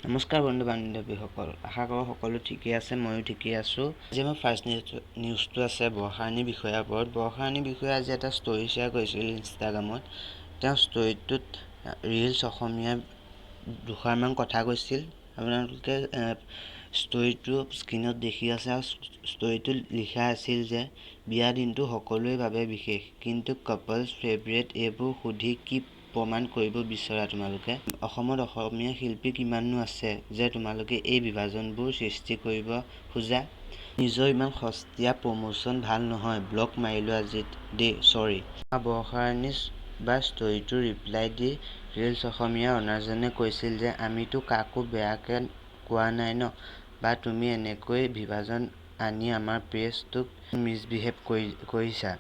নমস্কাৰ বন্ধু বান্ধৱীসকল, আশা কৰোঁ সকলো ঠিকেই আছে, ময়ো ঠিকেই আছোঁ। আজি আমাৰ ফাৰ্ষ্ট নিউজটো আছে বৰ্ষাৰাণী বিষয়াৰ ওপৰত। বৰ্ষাৰাণী বিষয়াই আজি এটা ষ্টৰি শ্বেয়াৰ কৰিছিল ইনষ্টাগ্ৰামত। তেওঁ ষ্টৰিটোত ৰিলছ অসমীয়া দুষাৰমান কথা কৈছিল। আপোনালোকে ষ্টৰিটো স্ক্ৰীণত দেখি আছে আৰু ষ্টৰিটোত লিখা আছিল যে বিয়া দিনটো সকলোৰে বাবে বিশেষ, কিন্তু কাপলছ ফেভৰেট এইবোৰ সুধি কি প্ৰমাণ কৰিব বিচৰা তোমালোকে? অসমত অসমীয়া শিল্পী কিমাননো আছে যে তোমালোকে এই বিভাজনবোৰ সৃষ্টি কৰিব খোজা? নিজৰ ইমান সস্তীয়া প্ৰমোচন ভাল নহয়, ব্লক মাৰিলোঁ আজি দেই, চৰি। বৰ্ষাৰাণী বা ষ্টৰিটো ৰিপ্লাই দি ৰিলছ অসমীয়া অনাৰজনে কৈছিল যে আমিতো কাকো বেয়াকে কোৱা নাই ন, বা তুমি এনেকৈ বিভাজন আনি আমাৰ পেজটোক মিছবিহেভ কৰিছা।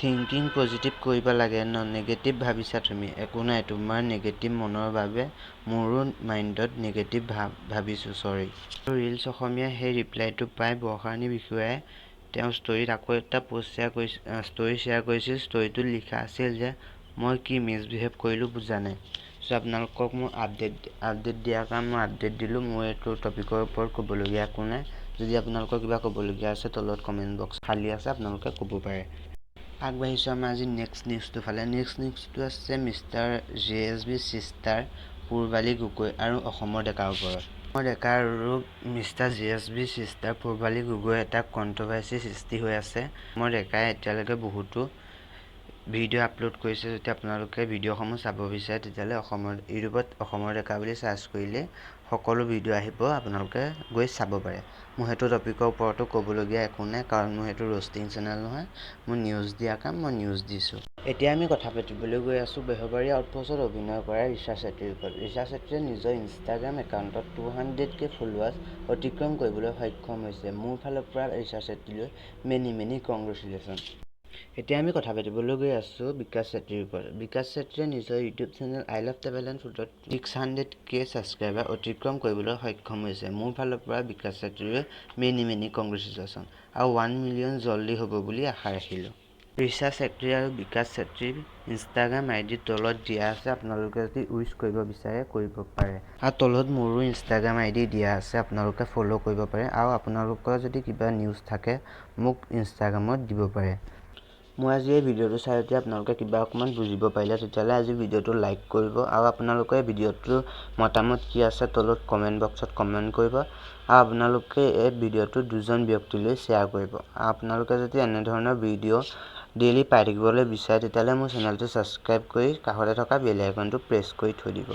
থিংকিং পজিটিভ কৰিব লাগে ন, নেগেটিভ ভাবিছা তুমি। একো নাই, তোমাৰ নেগেটিভ মনৰ বাবে মোৰো মাইণ্ডত নেগেটিভ ভাবিছোঁ, চৰি। ৰিলছ অসমীয়া সেই ৰিপ্লাইটো পাই বৰ্ষাৰাণী বিষয়াই তেওঁৰ ষ্টৰিত আকৌ এটা ষ্টৰি শ্বেয়াৰ কৰিছিল। ষ্টৰিটোত লিখা আছিল যে মই কি মিছবিহেভ কৰিলোঁ বুজা নাই। আপোনালোকক মই আপডেট দিয়াৰ কাৰণে মই আপডেট দিলোঁ। মোৰ এইটো টপিকৰ ওপৰত ক'বলগীয়া একো নাই। যদি আপোনালোকৰ কিবা ক'বলগীয়া আছে তলত কমেণ্ট বক্স খালী আছে, আপোনালোকে ক'ব পাৰে। আগবাঢ়িছোঁ আমাৰ আজি নেক্সট নিউজটো ফালে। নেক্সট নিউজটো আছে mister JSB sister Purbali Gogoi আৰু অসমৰ ডেকাৰ ওপৰত। অসমৰ ডেকা আৰু mister JSB sister Purbali Gogoi এটা কণ্ট্ৰভাৰ্চি সৃষ্টি হৈ আছে। অসমৰ ডেকাই এতিয়ালৈকে বহুতো ভিডিঅ' আপলোড কৰিছে। যদি আপোনালোকে ভিডিঅ'সমূহ চাব বিচাৰে তেতিয়াহ'লে ইউটিউবত অসমৰ ডেকা বুলি চাৰ্চ কৰিলে সকলো ভিডিঅ' আহিব, আপোনালোকে গৈ চাব পাৰে। মোৰ সেইটো টপিকৰ ওপৰতো ক'বলগীয়া একো নাই, কাৰণ মোৰ সেইটো ৰ'ষ্টিং চেনেল নহয়, মোৰ নিউজ দিয়া কাম, মই নিউজ দিছোঁ। এতিয়া আমি কথা পাতিবলৈ গৈ আছোঁ বেহৰবাৰী আউটপোষ্টত অভিনয় কৰা ৰিচা চেট্টিৰ ওপৰত। ৰিচা চেট্টিয়ে নিজৰ ইনষ্টাগ্ৰাম একাউণ্টত 200K ফলোৱাৰ্ছ অতিক্ৰম কৰিবলৈ সক্ষম হৈছে। মোৰ ফালৰ পৰা ৰিচা চেট্টিলৈ মেনি কংগ্ৰেচুলেশ্যন। এতিয়া আমি কথা পাতিবলৈ গৈ আছোঁ বিকাশ চেট্টিৰ ওপৰত। বিকাশ চেট্টিয়ে নিজৰ YouTube channel I love travel and ফুডত 600K ছাবস্ক্ৰাইবাৰ অতিক্ৰম কৰিবলৈ সক্ষম হৈছে। মোৰ ফালৰ পৰা বিকাশ চেট্টিলৈ মেনি কংগ্ৰেচুলেশ্যন আৰু 1 মিলিয়ন জল্দি হ'ব বুলি আশা ৰাখিলোঁ। ৰিচা চেট্টি আৰু বিকাশ চেট্টিৰ ইনষ্টাগ্ৰাম আইডিৰ তলত দিয়া আছে, আপোনালোকে যদি উইচ কৰিব বিচাৰে কৰিব পাৰে। আৰু তলত মোৰো ইনষ্টাগ্ৰাম আইডি দিয়া আছে, আপোনালোকে ফ'ল' কৰিব পাৰে। আৰু আপোনালোকৰ যদি কিবা নিউজ থাকে মোক ইনষ্টাগ্ৰামত দিব পাৰে। মই আজি এই ভিডিঅ'টো চাই যদি আপোনালোকে কিবা অকণমান বুজিব পাৰিলে তেতিয়াহ'লে আজি ভিডিঅ'টো লাইক কৰিব, আৰু আপোনালোকে এই ভিডিঅ'টোৰ মতামত কি আছে তলত কমেণ্ট বক্সত কমেণ্ট কৰিব, আৰু আপোনালোকে এই ভিডিঅ'টো 2জন ব্যক্তিলৈ শ্বেয়াৰ কৰিব। আপোনালোকে যদি এনেধৰণৰ ভিডিঅ' ডেইলি পাই থাকিবলৈ বিচাৰে তেতিয়াহ'লে মোৰ চেনেলটো ছাবস্ক্ৰাইব কৰি কাষতে থকা বেল আইকনটো প্ৰেছ কৰি থৈ দিব।